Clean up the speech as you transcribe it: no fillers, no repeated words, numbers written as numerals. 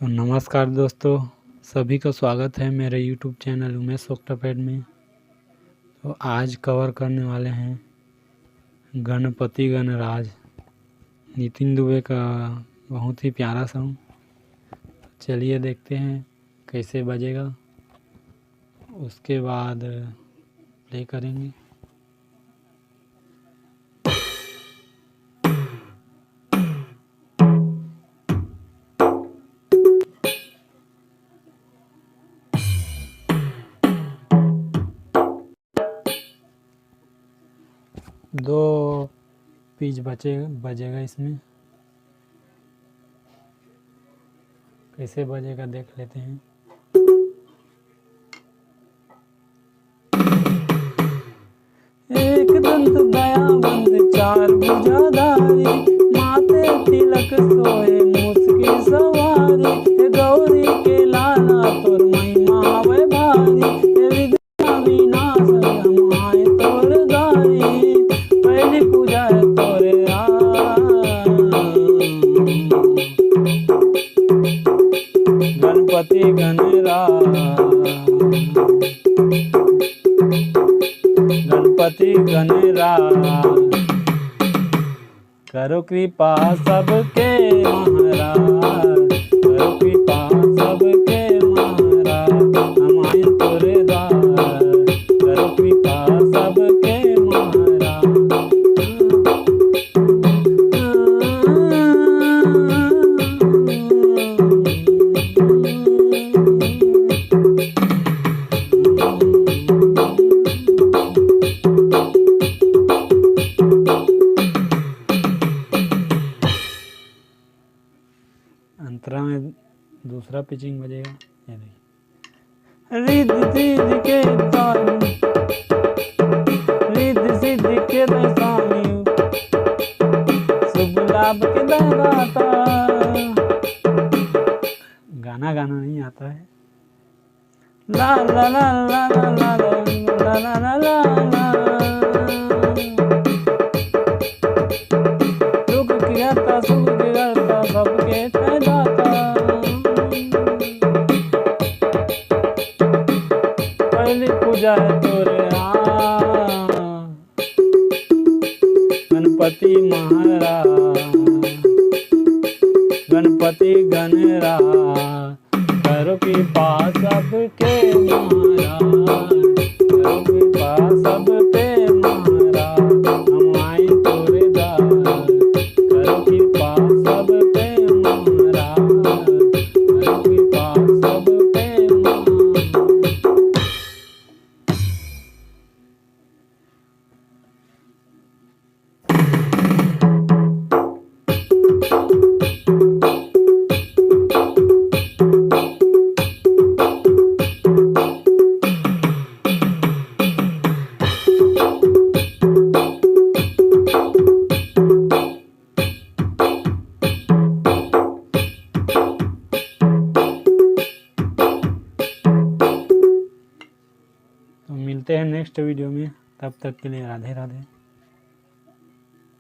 तो नमस्कार दोस्तों, सभी का स्वागत है मेरे YouTube चैनल उमेश ऑक्टोपैड में। तो आज कवर करने वाले हैं गणपति गणराज, नितिन दुबे का बहुत ही प्यारा सॉन्ग। चलिए देखते हैं कैसे बजेगा, उसके बाद प्ले करेंगे। दो पिच बजेगा इसमें, कैसे बजेगा देख लेते हैं। एक दंत दयावंत चार भुजाधारी, माथे तिलक सोए मुस्की सवारी, गौरी के लाला तोर महिमा वे भारी, विद्या विनाश हम आए तोर दारी, पहली पूजा है तोरे गणपति गणराज, गणपति गणराज, करो कृपा सबके महाराज, करो कृपा सबके महाराज, हम आए तोरे द्वार, करो कृपा सबके महाराज। अंतरा में दूसरा पिचिंग बजेगा, ये देखिए। रिद्धि सिद्धि के स्वामी, रिद्धि सिद्धि के स्वामी, शुभ लाभ के दाता। गाना नहीं आता है। ला ला ला ला ला ला ला ला ला ला, सुख की हरता सुख की हरता सबके दाता, पहली पूजा है तोरे गणपति महाराज, गणपति गणराज, करो कृपा सबके महाराज, करो कृपा सब पे महाराज, हम आए तोरे द्वार, करो कृपा सब पे महाराज, करो कृपा सब पे महाराज। तो मिलते हैं नेक्स्ट वीडियो में, तब तक के लिए राधे राधे।